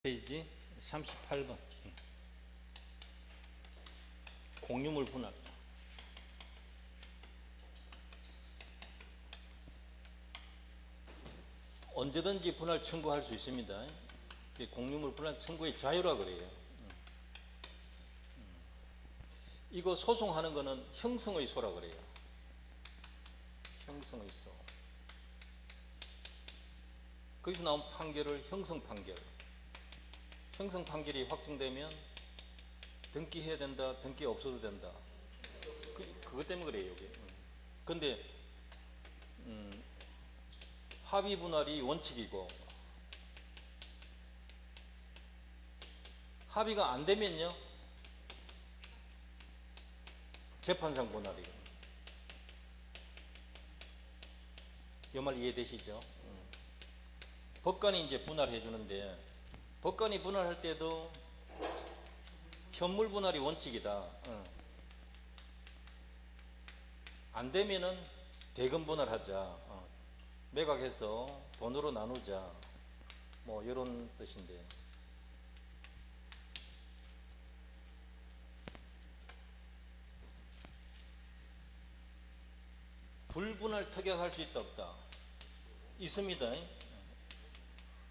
페이지 38번 공유물 분할. 언제든지 분할 청구할 수 있습니다. 공유물 분할 청구의 자유라 그래요. 이거 소송하는 거는 형성의 소라 그래요. 형성의 소. 거기서 나온 판결을 형성 판결. 형성 판결이 확정되면 등기해야 된다, 등기 없어도 된다. 그것 때문에 그래요, 이게. 근데 합의 분할이 원칙이고 합의가 안 되면요 재판상 분할이에요. 이 말 이해되시죠? 법관이 이제 분할해 주는데 법관이 분할할 때도 현물 분할이 원칙이다. 안 되면은 대금 분할하자. 매각해서 돈으로 나누자. 뭐 이런 뜻인데. 불분할 특약할 수 있다 없다? 있습니다.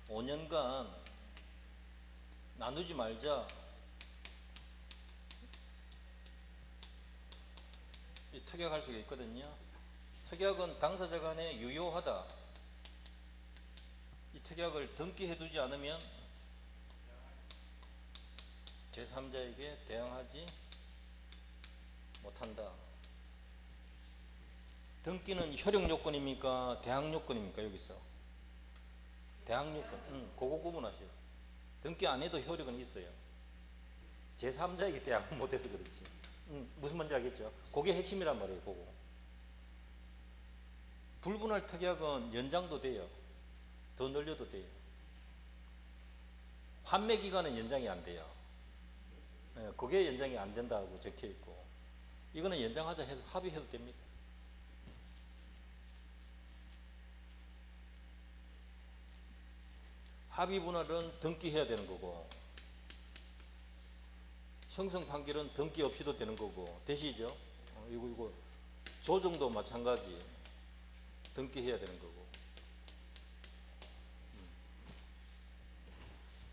5년간 나누지 말자. 이 특약할 수가 있거든요. 특약은 당사자 간에 유효하다. 이 특약을 등기해두지 않으면 제3자에게 대항하지 못한다. 등기는 효력 요건입니까? 대항 요건입니까? 여기서 대항 요건. 그거 구분하세요. 등기 안 해도 효력은 있어요. 제3자에게 대항 못해서 그렇지. 무슨 말인지 알겠죠? 그게 핵심이란 말이에요. 그거. 불분할 특약은 연장도 돼요. 더 늘려도 돼요. 환매 기간은 연장이 안 돼요. 그게 연장이 안 된다고 적혀 있고, 이거는 연장하자 해도 합의해도 됩니다. 합의 분할은 등기해야 되는 거고, 형성 판결은 등기 없이도 되는 거고, 되시죠? 이거 조정도 마찬가지 등기해야 되는 거고,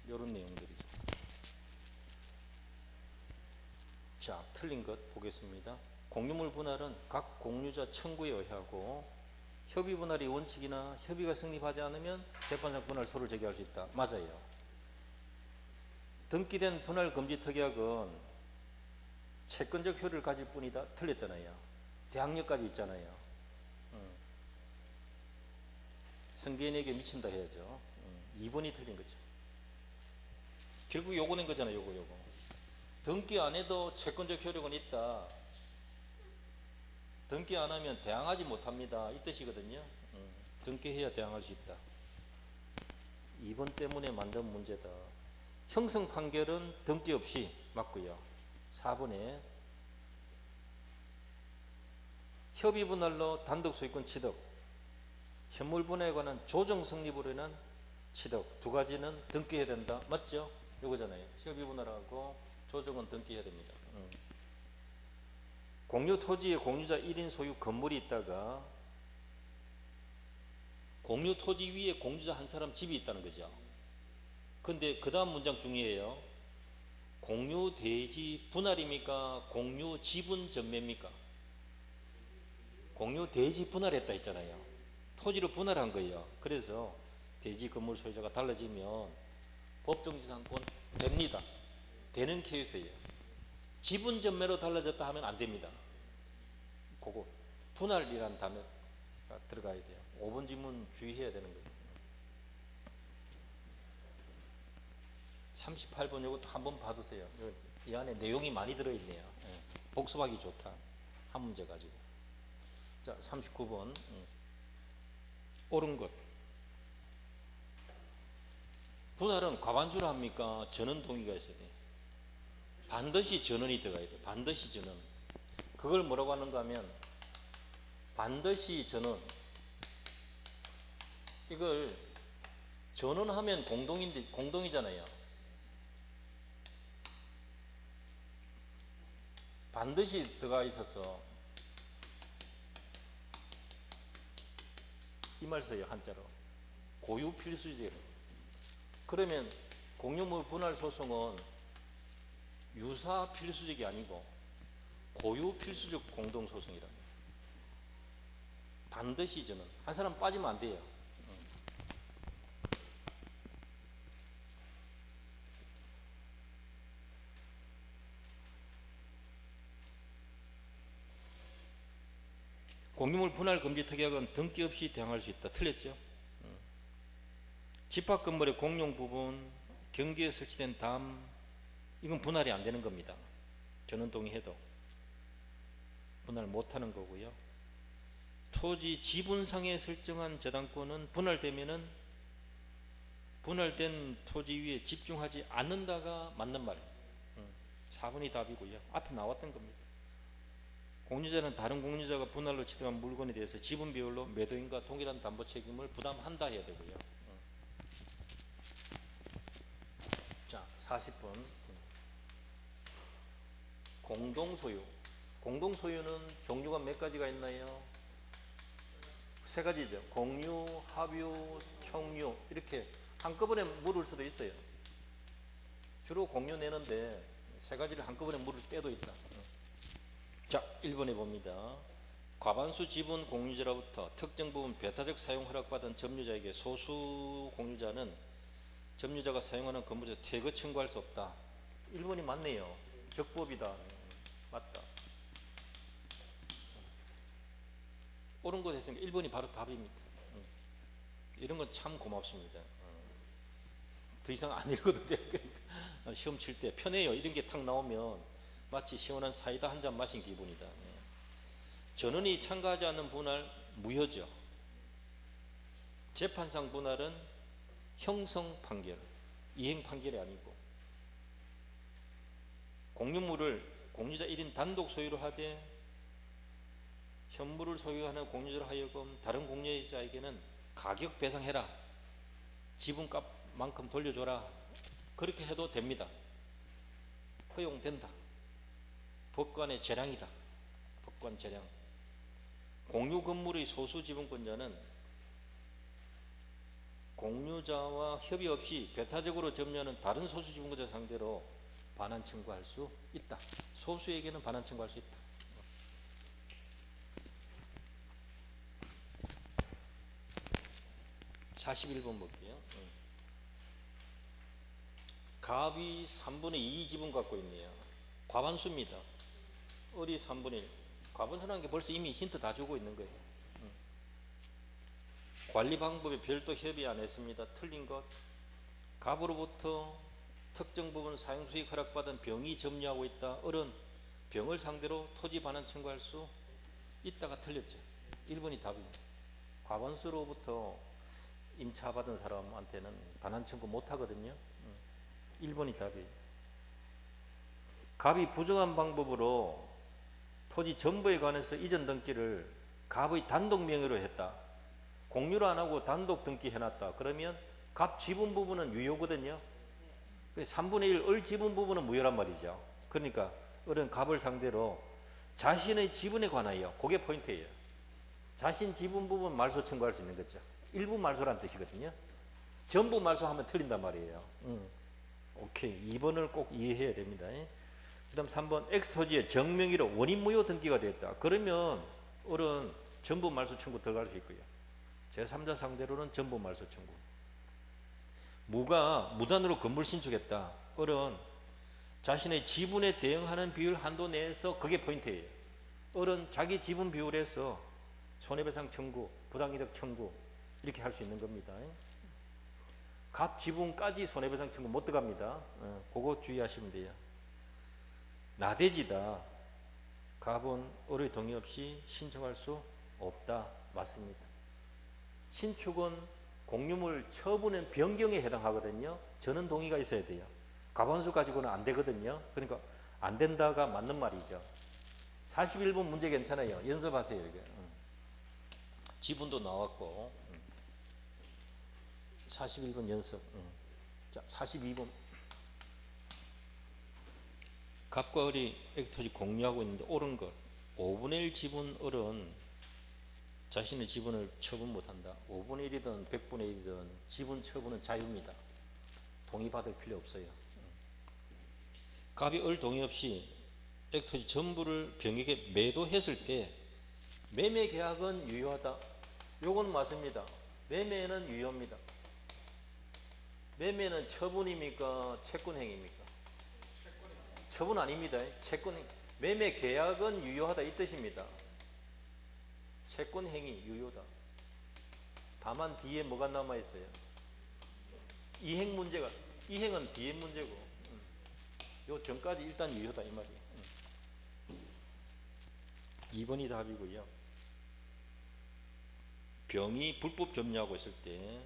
이런 내용들이죠. 자, 틀린 것 보겠습니다. 공유물 분할은 각 공유자 청구에 의하고 협의 분할이 원칙이나 협의가 성립하지 않으면 재판상 분할 소를 제기할 수 있다. 맞아요. 등기된 분할 금지 특약은 채권적 효력을 가질 뿐이다. 틀렸잖아요. 대항력까지 있잖아요. 승계인에게 미친다 해야죠. 2번이 틀린 거죠. 결국 요거 낸 거잖아요. 요거. 등기 안 해도 채권적 효력은 있다. 등기 안 하면 대항하지 못합니다. 이 뜻이거든요. 등기해야 대항할 수 있다. 2번 때문에 만든 문제다. 형성 판결은 등기 없이 맞고요. 4번에 협의 분할로 단독 소유권 취득, 현물 분할에 관한 조정 성립으로 인한 취득, 두 가지는 등기해야 된다. 맞죠? 이거잖아요. 협의 분할하고 조정은 등기해야 됩니다. 공유 토지에 공유자 1인 소유 건물이 있다가 공유 토지 위에 공유자 한 사람 집이 있다는 거죠. 근데 그 다음 문장 중요해요. 공유 대지 분할입니까? 공유 지분 전매입니까? 공유 대지 분할했다 했잖아요. 토지를 분할한 거예요. 그래서 대지 건물 소유자가 달라지면 법정지상권 됩니다. 되는 케이스예요. 지분 전매로 달라졌다 하면 안 됩니다. 그거 분할이라는 단어가 들어가야 돼요. 5번 질문 주의해야 되는 거예요. 38번 이것도 한번 봐두세요. 이 안에 내용이 많이 들어있네요. 복습하기 좋다. 한 문제 가지고. 자, 39번 옳은 것. 분할은 과반수로 합니까? 전원 동의가 있어야 돼요. 반드시 전원이 들어가야 돼요. 반드시 전원. 그걸 뭐라고 하는가 하면 반드시 전원. 이걸 전원하면 공동이잖아요. 반드시 들어가 있어서 이 말 써요. 한자로 고유 필수제로. 그러면 공유물 분할 소송은 유사 필수적이 아니고 고유 필수적 공동 소송이라. 반드시 저는 한 사람 빠지면 안 돼요. 공유물 분할 금지 특약은 등기 없이 대항할 수 있다. 틀렸죠? 집합 건물의 공용 부분, 경계에 설치된 담, 이건 분할이 안 되는 겁니다. 저는 동의해도 분할 못하는 거고요. 토지 지분상에 설정한 저당권은 분할되면은 분할된 토지 위에 집중하지 않는다가 맞는 말. 4번이 답이고요. 앞에 나왔던 겁니다. 공유자는 다른 공유자가 분할로 취득한 물건에 대해서 지분 비율로 매도인과 동일한 담보 책임을 부담한다 해야 되고요. 자, 40분. 공동소유. 공동소유는 종류가 몇 가지가 있나요? 세 가지죠. 공유, 합유, 총유 이렇게 한꺼번에 물을 수도 있어요. 주로 공유 내는데 세 가지를 한꺼번에 물을 때도 있다. 자, 1번에 봅니다. 과반수 지분 공유자로부터 특정 부분 배타적 사용 허락받은 점유자에게 소수 공유자는 점유자가 사용하는 건물에서 퇴거 청구할 수 없다. 1번이 맞네요. 적법이다. 맞다. 옳은 것 했으니까 1번이 바로 답입니다. 이런 건 참 고맙습니다. 더 이상 안 읽어도 돼요. 그러니까 시험 칠 때 편해요. 이런 게 탁 나오면 마치 시원한 사이다 한 잔 마신 기분이다. 전원이 참가하지 않는 분할 무효죠. 재판상 분할은 형성 판결, 이행 판결이 아니고 공유물을 공유자 1인 단독 소유로 하되 현물을 소유하는 공유자로 하여금 다른 공유자에게는 가격 배상해라, 지분값만큼 돌려줘라, 그렇게 해도 됩니다. 허용된다. 법관의 재량이다. 법관 재량. 공유 건물의 소수 지분권자는 공유자와 협의 없이 배타적으로 점유하는 다른 소수 지분권자 상대로 반환 청구할 수 있다. 소수에게는 반환 청구할 수 있다. 41번 볼게요. 갑이 3분의 2 지분 갖고 있네요. 과반수입니다. 을이 3분의 1. 과반수라는 게 벌써 이미 힌트 다 주고 있는 거예요. 관리 방법에 별도 협의 안 했습니다. 틀린 것. 갑으로부터 특정 부분 사용 수익 허락받은 병이 점유하고 있다. 을은 병을 상대로 토지 반환 청구할 수 있다가 틀렸죠. 1번이 답입니다. 과반수로부터 임차받은 사람한테는 반환 청구 못 하거든요. 1번이 답이에요. 갑이 부정한 방법으로 토지 전부에 관해서 이전 등기를 갑의 단독 명의로 했다. 공유를 안 하고 단독 등기 해놨다. 그러면 갑 지분 부분은 유효거든요. 3분의 1 을 지분 부분은 무효란 말이죠. 그러니까 을은 갑을 상대로 자신의 지분에 관하여, 그게 포인트예요. 자신 지분 부분 말소 청구할 수 있는 거죠. 일부 말소란 뜻이거든요. 전부 말소하면 틀린단 말이에요. 오케이. 2번을 꼭 이해해야 됩니다. 그 다음 3번. X토지에 정명의로 원인무효 등기가 되었다. 그러면 을은 전부 말소 청구 들어갈 수 있고요. 제3자 상대로는 전부 말소 청구. 무가 무단으로 건물 신축했다. 을은 자신의 지분에 대응하는 비율 한도 내에서, 그게 포인트예요. 을은 자기 지분 비율에서 손해배상 청구, 부당이득 청구 이렇게 할 수 있는 겁니다. 갑 지분까지 손해배상 청구 못 들어갑니다. 그거 주의하시면 돼요. 나대지다. 갑은 을의 동의 없이 신청할 수 없다. 맞습니다. 신축은 공유물 처분의 변경에 해당하거든요. 전원 동의가 있어야 돼요. 과반수 가지고는 안 되거든요. 그러니까 안 된다가 맞는 말이죠. 41번 문제 괜찮아요. 연습하세요. 이게. 지분도 나왔고. 41번 연습. 자, 42번. 갑과 을이 액토지 공유하고 있는데 옳은 것 5분의 1 지분 을은 자신의 지분을 처분 못한다. 5분의 1이든 100분의 1이든 지분 처분은 자유입니다. 동의받을 필요 없어요. 갑이 을 동의 없이 액토지 전부를 병에게 매도했을 때 매매 계약은 유효하다. 요건 맞습니다. 매매는 유효합니다. 매매는 처분입니까? 채권행위입니까? 처분 아닙니다. 채권행. 매매 계약은 유효하다 이 뜻입니다. 채권행위 유효다. 다만 뒤에 뭐가 남아있어요? 이행 문제가, 이행은 뒤에 문제고 요 전까지 일단 유효다 이 말이에요. 2번이 답이고요. 병이 불법 점유하고 있을 때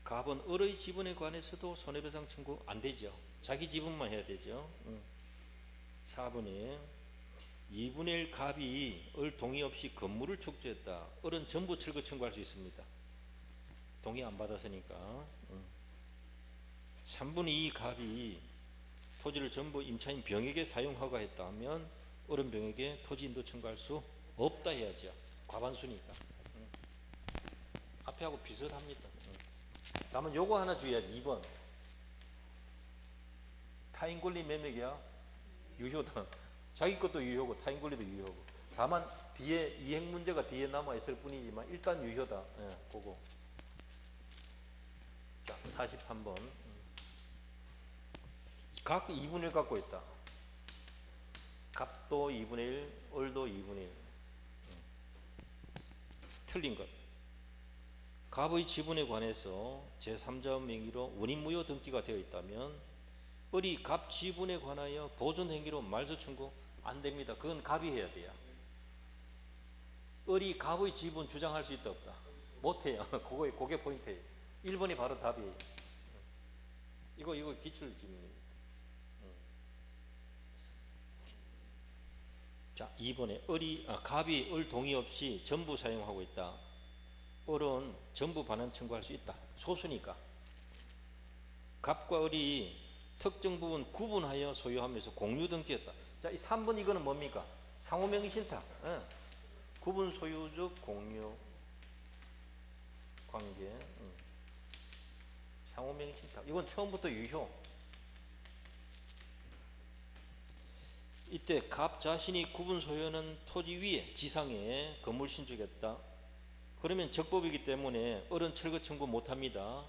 갑은 을의 지분에 관해서도 손해배상 청구 안 되죠. 자기 지분만 해야 되죠. 4번에 2분의 1 갑이 을 동의 없이 건물을 축조했다. 을은 전부 철거 청구할 수 있습니다. 동의 안 받았으니까. 3분의 2 갑이 토지를 전부 임차인 병에게 사용 허가했다 하면 을은 병에게 토지 인도 청구할 수 없다 해야죠. 과반수니까. 앞에하고 비슷합니다. 다만 요거 하나 주의해야지. 2번 타인권리 매매계약 유효다. 자기 것도 유효고 타인권리도 유효고 다만 뒤에 이행 문제가 뒤에 남아있을 뿐이지만 일단 유효다. 예, 그거. 자 43번 각 2분의 1 갖고 있다. 갑도 2분의 1 을도 2분의 1 틀린 것. 갑의 지분에 관해서 제3자 명의로 원인무효 등기가 되어 있다면 을이 갑 지분에 관하여 보존 행위로 말소 청구 안 됩니다. 그건 갑이 해야 돼요. 을이 갑의 지분 주장할 수 있다 없다? 못해요. 그게 포인트예요. 1번이 바로 답이에요. 이거 기출 질문입니다. 자 2번에 갑이 을 동의 없이 전부 사용하고 있다. 을은 전부 반환 청구할 수 있다. 소수니까. 갑과 을이 특정 부분 구분하여 소유하면서 공유 등기했다. 자, 이 3번 이거는 뭡니까? 상호명의 신탁. 구분 소유적 공유 관계. 상호명의 신탁. 이건 처음부터 유효. 이때 갑 자신이 구분 소유하는 토지 위에 지상에 건물 신축했다. 그러면 적법이기 때문에 을은 철거 청구 못합니다.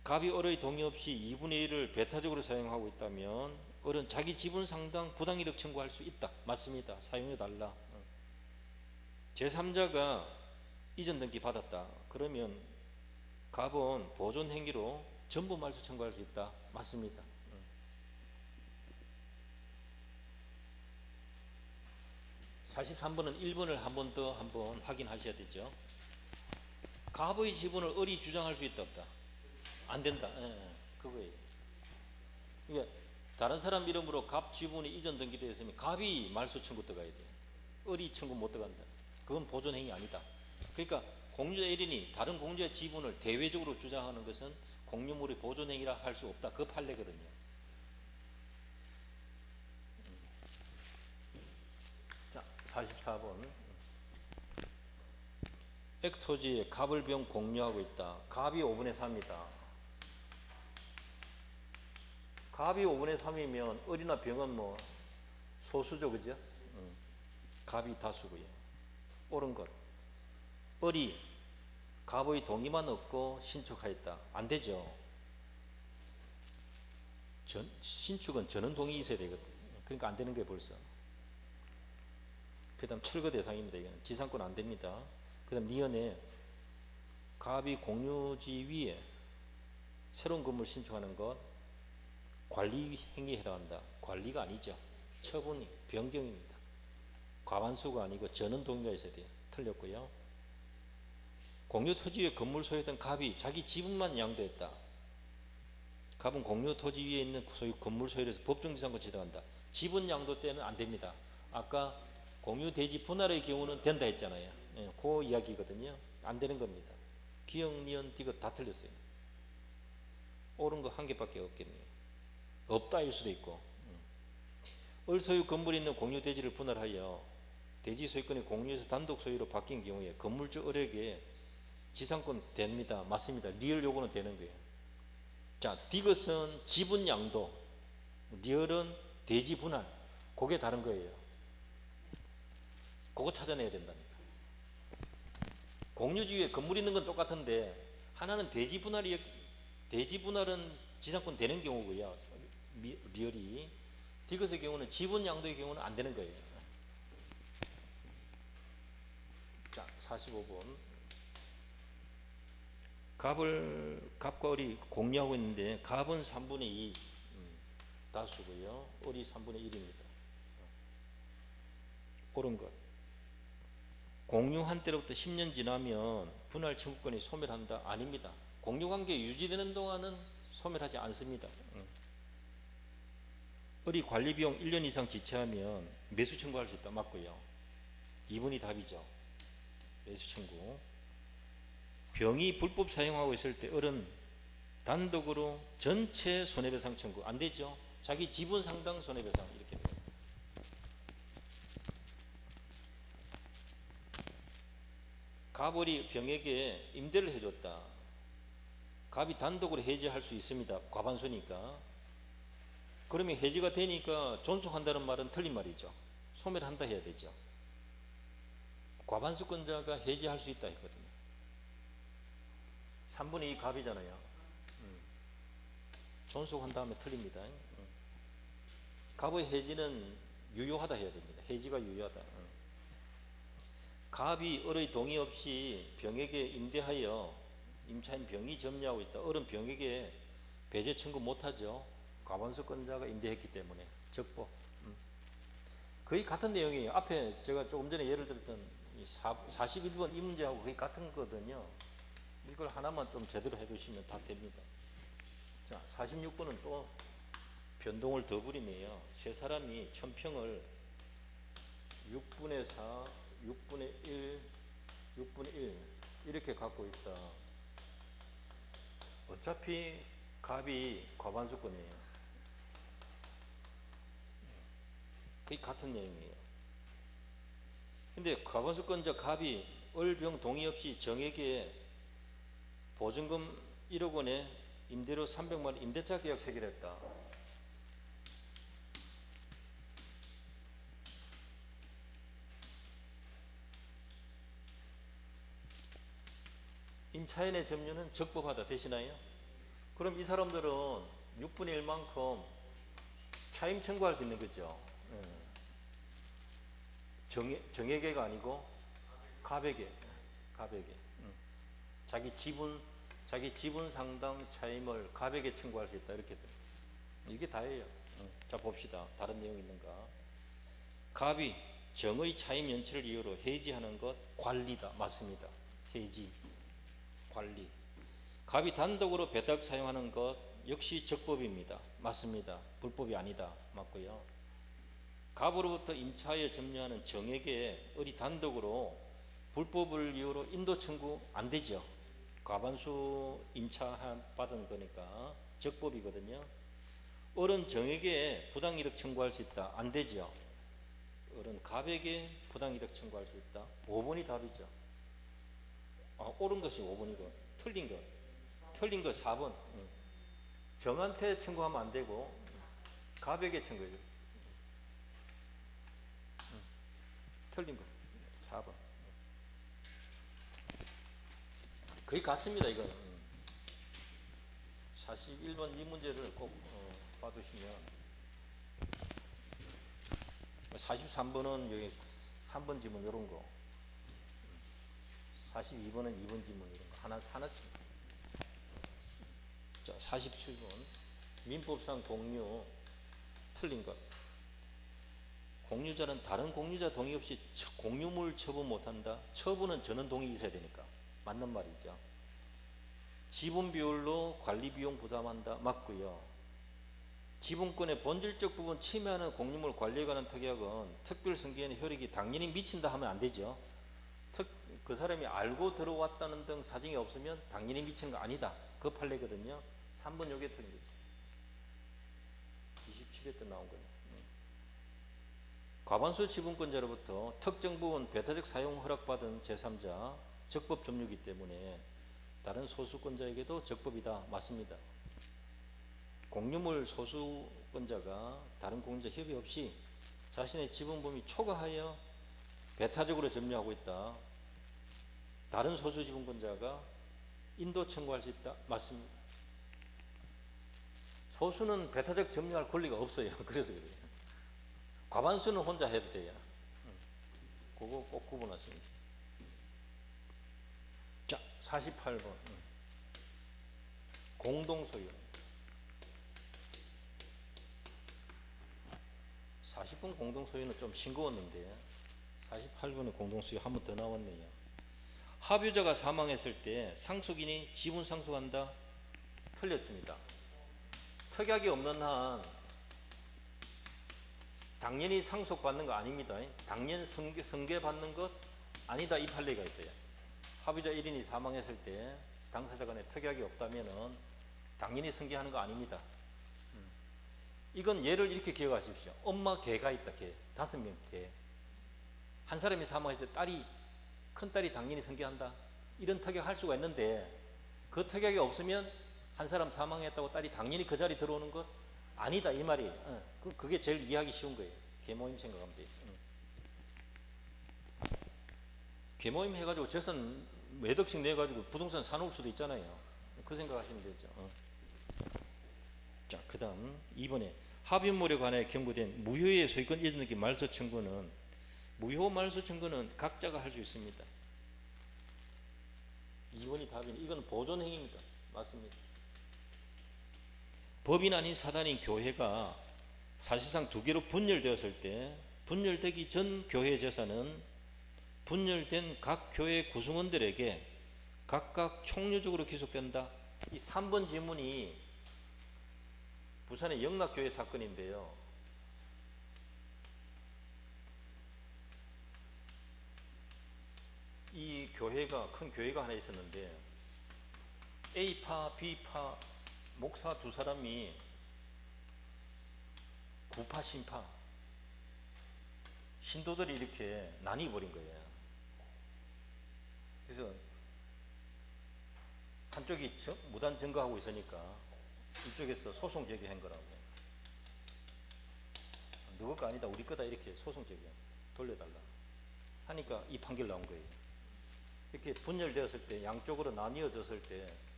갑이 을의 동의 없이 2분의 1을 배타적으로 사용하고 있다면 을은 자기 지분 상당 부당이득 청구할 수 있다. 맞습니다. 사용해달라. 제3자가 이전 등기 받았다. 그러면 갑은 보존 행위로 전부 말소 청구할 수 있다. 맞습니다. 43번은 1번을 한 번 더 확인하셔야 되죠. 갑의 지분을 을이 주장할 수 있다 없다? 안 된다. 그거예요. 그러니까 다른 사람 이름으로 갑 지분이 이전 등기되어 있으면 갑이 말소 청구 들어가야 돼. 을이 청구 못 들어간다. 그건 보존 행위 아니다. 그러니까 공유자 1인이 다른 공유자의 지분을 대외적으로 주장하는 것은 공유물의 보존 행위라 할 수 없다. 그 판례거든요. 자, 44번. 액토지에 갑을 병 공유하고 있다. 갑이 5분의 3이다. 갑이 5분의 3이면 을이나 병은 뭐 소수죠, 그죠? 갑이 다수고요. 옳은 것. 을이 갑의 동의만 얻고 신축하였다. 안 되죠. 신축은 전원 동의 있어야 되거든. 그러니까 안 되는 게 벌써. 그 다음 철거 대상입니다. 이거는 지상권 안 됩니다. 그 다음 니은에 갑이 공유지 위에 새로운 건물 신축하는 것 관리 행위에 해당한다. 관리가 아니죠. 처분이 변경입니다. 과반수가 아니고 전원 동의가 있어야 돼요. 틀렸고요. 공유 토지 위에 건물 소유했던 갑이 자기 지분만 양도했다. 갑은 공유 토지 위에 있는 건물 소유에서 법정지상권 지정한다. 지분 양도 때는 안 됩니다. 아까 공유 대지 분할의 경우는 된다 했잖아요. 그 이야기거든요. 안 되는 겁니다. 기역, 니은, 디귿 다 틀렸어요. 옳은 거 한 개밖에 없겠네요. 없다일 수도 있고. 을소유 건물이 있는 공유 대지를 분할하여 대지 소유권이 공유에서 단독 소유로 바뀐 경우에 건물주 을에게 지상권 됩니다. 맞습니다. 리얼 요구는 되는 거예요. 자, 디귿은 지분 양도, 리얼은 대지 분할. 그게 다른 거예요. 그거 찾아내야 된다니까. 공유지 위에 건물 있는 건 똑같은데 하나는 대지 분할은 지상권 되는 경우고요. 리얼이. 디귿의 경우는 지분 양도의 경우는 안 되는 거예요. 자, 45번. 갑과 을이 공유하고 있는데 갑은 3분의 2 다수고요. 을이 3분의 1입니다. 옳은 것. 공유한 때로부터 10년 지나면 분할 청구권이 소멸한다? 아닙니다. 공유관계 유지되는 동안은 소멸하지 않습니다. 을이 관리비용 1년 이상 지체하면 매수 청구할 수 있다. 맞고요. 2번이 답이죠. 매수 청구. 병이 불법 사용하고 있을 때 을은 단독으로 전체 손해배상 청구 안 되죠. 자기 지분 상당 손해배상 이렇게 돼요. 갑을이 병에게 임대를 해줬다. 갑이 단독으로 해지할 수 있습니다. 과반수니까. 그러면 해지가 되니까 존속한다는 말은 틀린 말이죠. 소멸한다 해야 되죠. 과반수권자가 해지할 수 있다 했거든요. 3분의 2 갑이잖아요. 존속한 다음에 틀립니다. 갑의 해지는 유효하다 해야 됩니다. 해지가 유효하다. 갑이 을의 동의 없이 병에게 임대하여 임차인 병이 점유하고 있다. 을은 병에게 배제 청구 못하죠. 과반수권자가 임대했기 때문에 적법. 거의 같은 내용이에요. 앞에 제가 조금 전에 예를 들었던 41번 이 문제하고 거의 같은 거거든요. 이걸 하나만 좀 제대로 해두시면 다 됩니다. 자, 46번은 또 변동을 더 부리네요. 세 사람이 천평을 6분의 4, 6분의 1, 6분의 1 이렇게 갖고 있다. 어차피 갑이 과반수권이에요. 거의 같은 내용이에요. 근데 과반수권자 갑이 을병 동의 없이 정에게 보증금 1억 원에 임대료 300만 원 임대차 계약 체결했다. 임차인의 점유는 적법하다 되시나요? 그럼 이 사람들은 6분의 1만큼 차임 청구할 수 있는 거죠. 정에게가 아니고 갑에게. 자기 지분 상당 차임을 갑에게 청구할 수 있다. 이렇게 됩니다. 이게 다예요. 자, 봅시다. 다른 내용 있는가? 갑이 정의 차임 연체를 이유로 해지하는 것 관리다. 맞습니다. 해지, 관리. 갑이 단독으로 배탁 사용하는 것 역시 적법입니다. 맞습니다. 불법이 아니다. 맞고요. 갑으로부터 임차에 점유하는 정에게 을이 단독으로 불법을 이유로 인도 청구 안 되죠. 과반수 임차 받은 거니까 적법이거든요. 을은 정에게 부당이득 청구할 수 있다. 안 되죠. 을은 갑에게 부당이득 청구할 수 있다. 5번이 답이죠. 옳은 것이 5번이고 틀린 거 4번. 정한테 청구하면 안 되고 갑에게 청구해요. 틀린 거 4번. 거의 같습니다. 이건 41번 이 문제를 꼭 봐두시면 43번은 여기 3번 지문 이런 거 42번은 2번 지문 이런 거 하나씩. 자, 47번 민법상 공유 틀린 것. 공유자는 다른 공유자 동의 없이 공유물 처분 못한다. 처분은 전원 동의 있어야 되니까 맞는 말이죠. 지분 비율로 관리 비용 부담한다. 맞고요. 지분권의 본질적 부분 침해하는 공유물 관리에 관한 특약은 특별승계의 효력이 당연히 미친다 하면 안 되죠. 그 사람이 알고 들어왔다는 등 사정이 없으면 당연히 미치는 거 아니다. 그 판례거든요. 3번 요게 틀린 거죠. 27회 때 나온 거예요. 과반수 지분권자로부터 특정 부분 배타적 사용 허락받은 제3자 적법 점유이기 때문에 다른 소수권자에게도 적법이다. 맞습니다. 공유물 소수권자가 다른 공유자 협의 없이 자신의 지분 범위 초과하여 배타적으로 점유하고 있다. 다른 소수 지분권자가 인도 청구할 수 있다. 맞습니다. 소수는 배타적 점유할 권리가 없어요. 그래서 그래요. 과반수는 혼자 해도 돼요. 그거 꼭 구분하십니다. 자, 48번. 공동소유. 40번 공동소유는 좀 싱거웠는데 48번의 공동소유 한 번 더 나왔네요. 합유자가 사망했을 때 상속인이 지분 상속한다? 틀렸습니다. 특약이 없는 한 당연히 상속받는 거 아닙니다. 당연 승계받는 것 아니다. 이 판례가 있어요. 합의자 1인이 사망했을 때 당사자 간에 특약이 없다면 당연히 승계하는 거 아닙니다. 이건 예를 이렇게 기억하십시오. 엄마 개가 있다. 개. 5명 개. 한 사람이 사망했을 때 큰딸이 당연히 승계한다. 이런 특약 할 수가 있는데 그 특약이 없으면 한 사람 사망했다고 딸이 당연히 그 자리 들어오는 것 아니다. 이 말이에요. 그게 제일 이해하기 쉬운 거예요. 계모임 생각하면 돼요. 계모임 해가지고 재산 몇 억씩 내가지고 부동산 사놓을 수도 있잖아요. 그 생각하시면 되죠. 자, 그 다음 2번에 합의물에 관해 경고된 무효의 소유권 이전등기 말소 청구는 무효 말소 청구는 각자가 할 수 있습니다. 2번이 답이네. 이건 보존행위입니다. 맞습니다. 법인 아닌 사단인 교회가 사실상 두 개로 분열되었을 때 분열되기 전 교회 재산은 분열된 각 교회 구성원들에게 각각 총류적으로 귀속된다. 이 3번 질문이 부산의 영락교회 사건인데요. 이 교회가 큰 교회가 하나 있었는데 A파, B파 목사 두 사람이 구파 신파 신도들이 이렇게 나뉘어버린 거예요. 그래서 한쪽이 무단 증거하고 있으니까 이쪽에서 소송 제기한 거라고. 누구 거 아니다 우리 거다 이렇게 소송 제기 돌려달라 하니까 이 판결 나온 거예요. 이렇게 분열되었을 때 양쪽으로 나뉘어졌을 때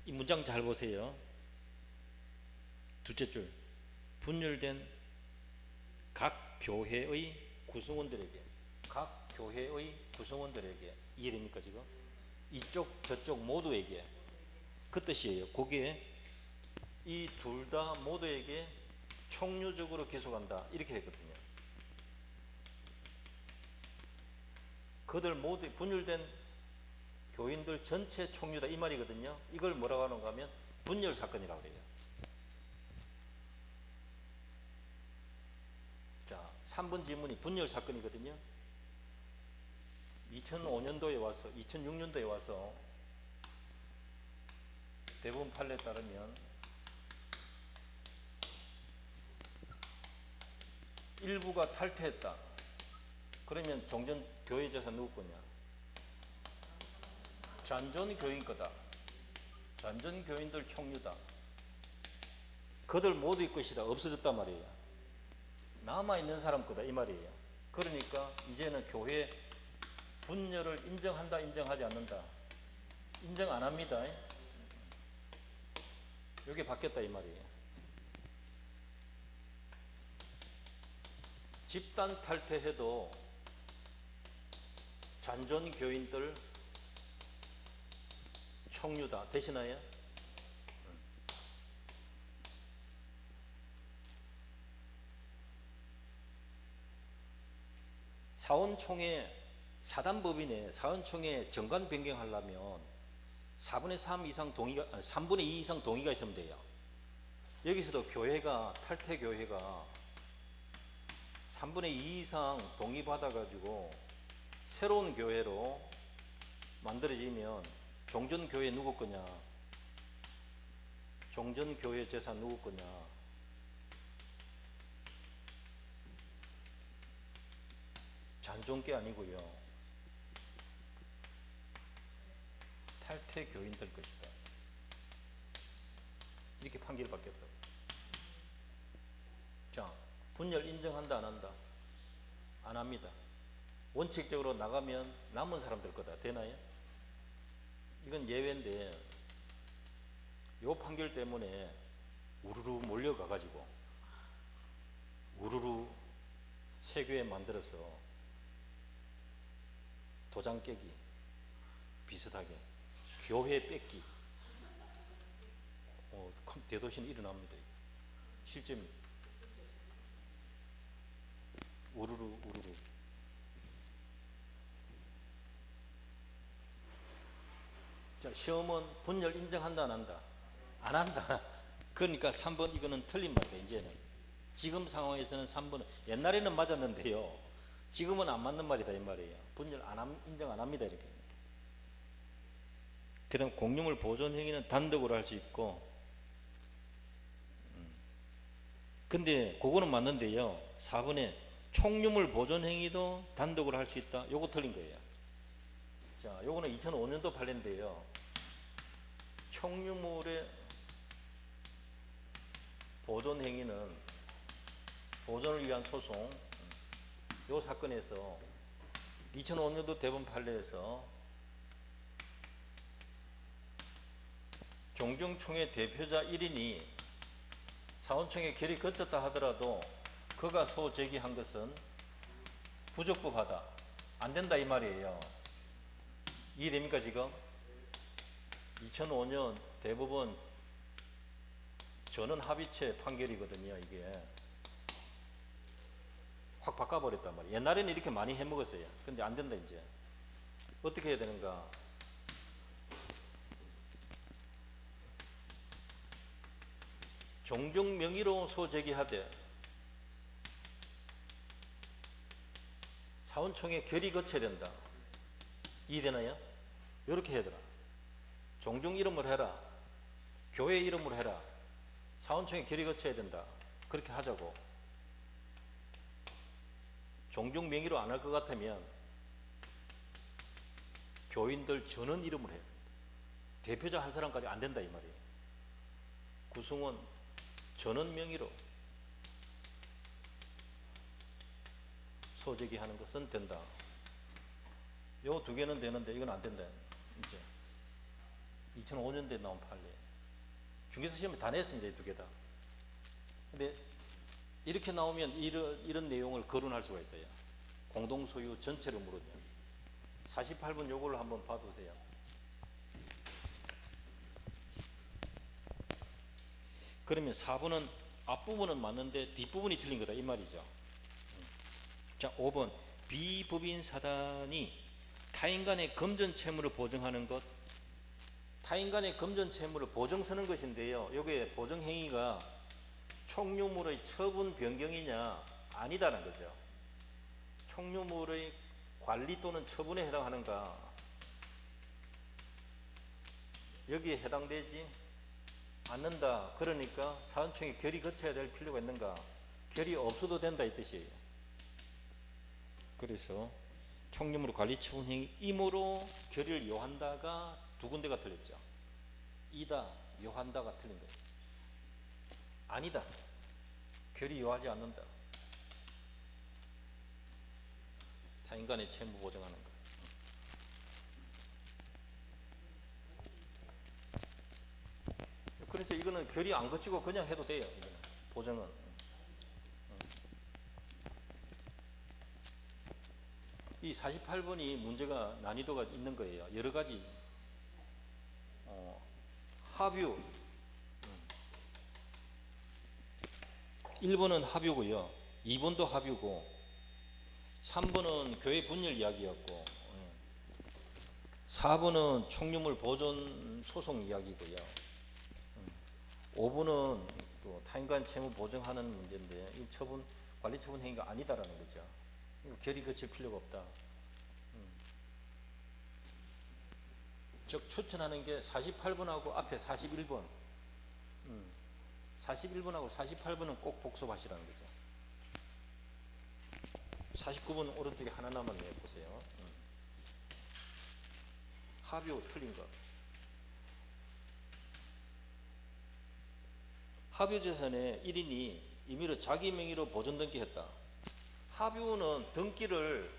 이 문장 잘 보세요. 둘째 줄 분열된 각 교회의 구성원들에게 이해됩니까 지금? 이쪽 저쪽 모두에게 그 뜻이에요. 그게 이 둘 다 모두에게 총류적으로 기속한다 이렇게 했거든요. 그들 모두 분열된 교인들 전체 총류다 이 말이거든요. 이걸 뭐라고 하는가 하면 분열 사건이라고 해요. 자, 3번 질문이 분열 사건이거든요. 2005년도에 와서 2006년도에 와서 대법원 판례에 따르면 일부가 탈퇴했다. 그러면 종전 교회 재산 누구 거냐? 잔존 교인 거다. 잔존 교인들 총류다. 그들 모두의 것이다. 없어졌단 말이에요. 남아있는 사람 거다 이 말이에요. 그러니까 이제는 교회 분열을 인정한다 인정하지 않는다? 인정 안 합니다. 이게 바뀌었다 이 말이에요. 집단 탈퇴해도 잔존 교인들 총류다. 되시나요? 사단법인에 사원총회 정관 변경하려면 4분의 3 이상 동의가 3분의 2 이상 동의가 있으면 돼요. 여기서도 교회가 탈퇴 교회가 3분의 2 이상 동의받아 가지고 새로운 교회로 만들어지면 종전교회 누구 거냐? 종전교회 재산 누구 거냐? 좋은 게 아니고요. 탈퇴 교인 될 것이다. 이렇게 판결을 받겠다고. 자, 분열 인정한다 안 한다? 안 합니다. 원칙적으로 나가면 남은 사람들 거다. 되나요? 이건 예외인데 요 판결 때문에 우르르 몰려가가지고 우르르 세교회 만들어서 도장 깨기 비슷하게 교회 뺏기 큰 대도시는 일어납니다. 실제입니다. 우르르 우르르. 자, 시험은 분열 인정한다 안 한다? 안 한다. 그러니까 3번 이거는 틀린 말이다. 이제는 지금 상황에서는 3번은 옛날에는 맞았는데요, 지금은 안 맞는 말이다 이 말이에요. 분열 인정 안 합니다 이렇게. 그 다음 공유물 보존 행위는 단독으로 할 수 있고, 근데 그거는 맞는데요, 4번에 총유물 보존 행위도 단독으로 할 수 있다, 요거 틀린 거예요. 자, 요거는 2005년도 판례인데요, 총유물의 보존 행위는 보존을 위한 소송, 요 사건에서 2005년도 대법원 판례에서 종중총회 대표자 1인이 사원총회 결의 거쳤다 하더라도 그가 소제기한 것은 부적법하다, 안 된다 이 말이에요. 이해됩니까 지금? 2005년 대법원 전원 합의체 판결이거든요. 이게 확 바꿔버렸단 말이에요. 옛날에는 이렇게 많이 해먹었어요. 근데 안 된다 이제. 어떻게 해야 되는가? 종종 명의로 소제기하되 사원총회 결의 거쳐야 된다. 이해되나요? 이렇게 해야 되나? 종종 이름으로 해라, 교회 이름으로 해라, 사원총회 결의 거쳐야 된다. 그렇게 하자고. 종종 명의로 안 할 것 같으면 교인들 전원 이름으로 해야 된다. 대표자 한 사람까지 안 된다 이 말이에요. 구성원 전원 명의로 소제기하는 것은 된다. 요 두 개는 되는데 이건 안 된다. 이제 2005년도에 나온 판례. 중개사 시험에 다 냈습니다. 이 두 개 다. 근데 이렇게 나오면 이런 내용을 거론할 수가 있어요. 공동소유 전체를 물으면. 48번 요걸 한번 봐두세요. 그러면 4번은 앞부분은 맞는데 뒷부분이 틀린 거다 이 말이죠. 자, 5번 비법인 사단이 타인간의 금전 채무를 보증하는 것. 타인간의 금전 채무를 보증서는 것인데요, 여기에 보증행위가 총유물의 처분 변경이냐 아니다는 거죠. 총유물의 관리 또는 처분에 해당하는가, 여기에 해당되지 않는다. 그러니까 사원총회 결의 거쳐야 될 필요가 있는가? 결의 없어도 된다 이 뜻이에요. 그래서 총유물 관리 처분 행위이므로 결의를 요한다가 두 군데가 틀렸죠. 이다, 요한다가 틀린 거예요. 아니다, 결의 요하지 않는다. 타인간의 채무 보증하는 거. 그래서 이거는 결의 안 거치고 그냥 해도 돼요. 이거는 보증은. 이 48번이 문제가 난이도가 있는 거예요. 여러 가지 합유, 1번은 합유고요, 2번도 합유고, 3번은 교회 분열 이야기였고, 4번은 총유물 보존 소송 이야기고요, 5번은 또 타인간 채무 보증하는 문제인데 이 처분, 관리 처분 행위가 아니다라는 거죠. 이거 결의 거칠 필요가 없다. 즉 추천하는 게 48번하고 앞에 41번, 41번하고 48번은 꼭 복습하시라는 거죠. 49번 오른쪽에 하나 남았네요. 보세요. 합유 틀린 거. 합유재산의 1인이 임의로 자기 명의로 보존 등기했다. 합유는 등기를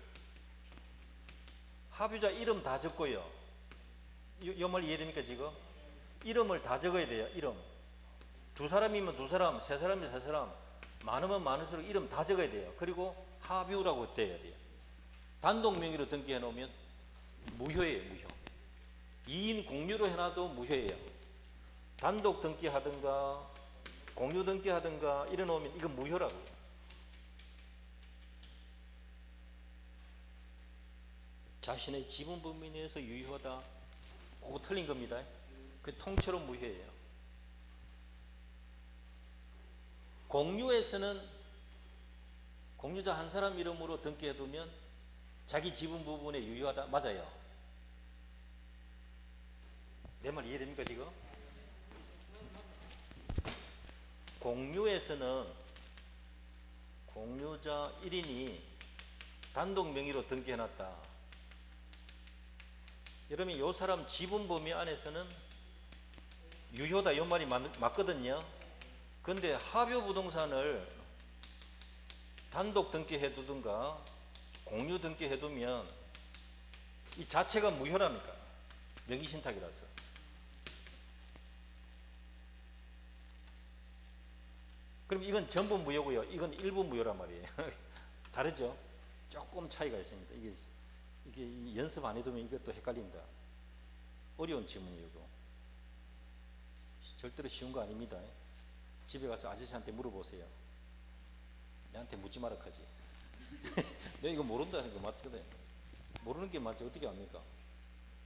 합유자 이름 다 적고요. 이 말 이해됩니까 지금? 이름을 다 적어야 돼요. 이름. 두 사람이면 두 사람, 세 사람이면 세 사람, 많으면 많을수록 이름 다 적어야 돼요. 그리고 합유라고 돼야 돼요. 단독 명의로 등기해 놓으면 무효예요. 무효. 2인 공유로 해놔도 무효예요. 단독 등기하든가 공유 등기하든가 이래 놓으면 이건 무효라고요. 자신의 지분 범위 내에서 유효하다. 그거 틀린 겁니다. 그 통째로 무효예요. 공유에서는 공유자 한 사람 이름으로 등기해두면 자기 지분 부분에 유효하다. 맞아요. 내 말 이해됩니까 지금? 공유에서는 공유자 1인이 단독 명의로 등기해놨다. 여러분 이 사람 지분 범위 안에서는 유효다 이 말이 맞거든요. 근데 합유 부동산을 단독 등기해 두든가 공유 등기해 두면 이 자체가 무효랍니까? 명의신탁이라서. 그럼 이건 전부 무효고요. 이건 일부 무효란 말이에요. 다르죠? 조금 차이가 있습니다. 이게 연습 안 해두면 이것도 헷갈린다. 어려운 지문이에요. 절대로 쉬운 거 아닙니다. 집에 가서 아저씨한테 물어보세요. 내한테 묻지 마라 하지. 내가 이거 모른다는 거 맞거든. 모르는 게 맞지 어떻게 압니까?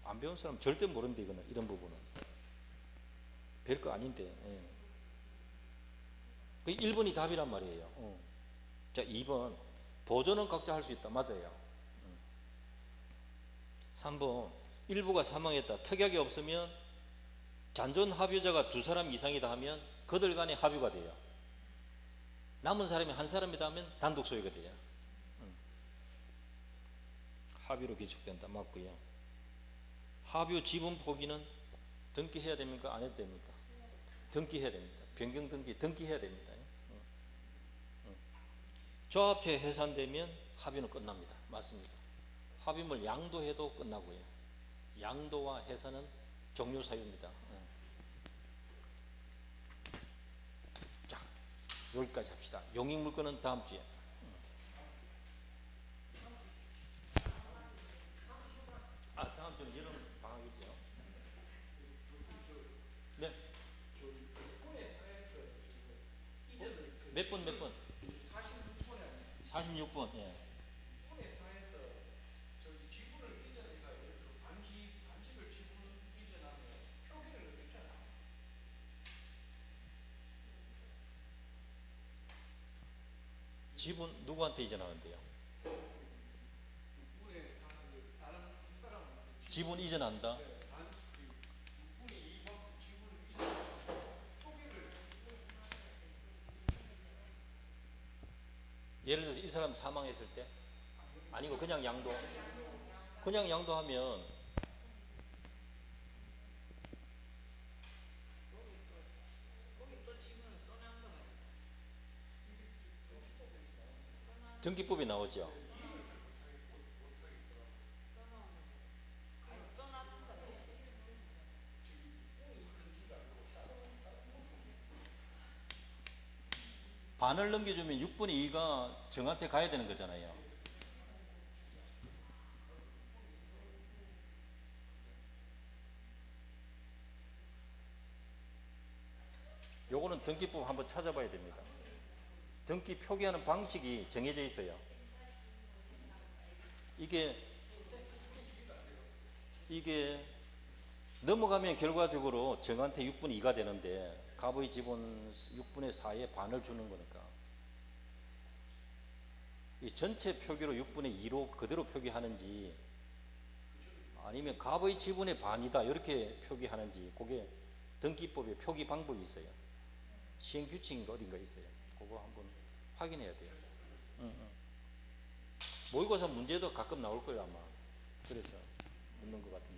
안 배운 사람 절대 모른다 이거는. 이런 부분은 별거 아닌데. 그 1번이 답이란 말이에요. 자 2번 보존은 각자 할 수 있다. 맞아요. 3번 일부가 사망했다. 특약이 없으면 잔존 합유자가 두 사람 이상이다 하면 그들 간의 합유가 돼요. 남은 사람이 한 사람이다 하면 단독 소유가 돼요. 합유로 기축된다. 맞고요. 합유 지분 포기는 등기해야 됩니까? 안 해도 됩니까? 등기해야 됩니다. 변경 등기해야 됩니다. 조합체 해산되면 합유는 끝납니다. 맞습니다. 합유물 양도해도 끝나고요. 양도와 해산은 종료 사유입니다. 자, 여기까지 합시다. 용익물건은 다음 주에. 다음 주는 여름 방학이죠. 네. 몇 번? 46번. 예. 사에서 저기 지분을 이전해가 예를 들어 반집을 지분 이전하면 표기를 어떻게 하나? 집은 누구한테 이전하는데요? 6분의 4는 다른 사람한테 지분 이전한다? 6분의 2만큼 지분을 이전하면 표기를 예를 들어서 이 사람 사망했을 때? 아니고 그냥 양도? 그냥 양도하면 등기법이 나오죠. 반을 넘겨주면 6분의 2가 정한테 가야 되는 거잖아요. 요거는 등기법 한번 찾아봐야 됩니다. 등기 표기하는 방식이 정해져 있어요. 이게 넘어가면 결과적으로 정한테 6분의 2가 되는데 갑의 지분 6분의 4의 반을 주는 거니까 이 전체 표기로 6분의 2로 그대로 표기하는지 아니면 갑의 지분의 반이다 이렇게 표기하는지 그게 등기법에 표기 방법이 있어요. 시행규칙인가 어딘가 있어요. 그거 한번 확인해야 돼요. 모의고사 문제도 가끔 나올 거예요 아마. 그래서 묻는 것 같은데.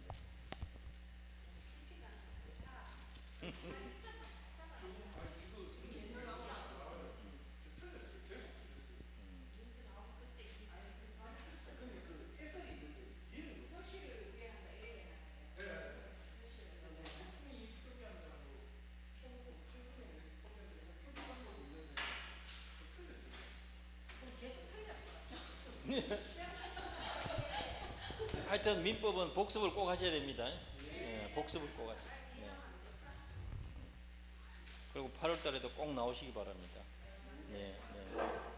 하여튼 민법은 복습을 꼭 하셔야 됩니다. 예, 복습을 꼭 하셔야 돼요. 네. 그리고 8월 달에도 꼭 나오시기 바랍니다. 네, 네.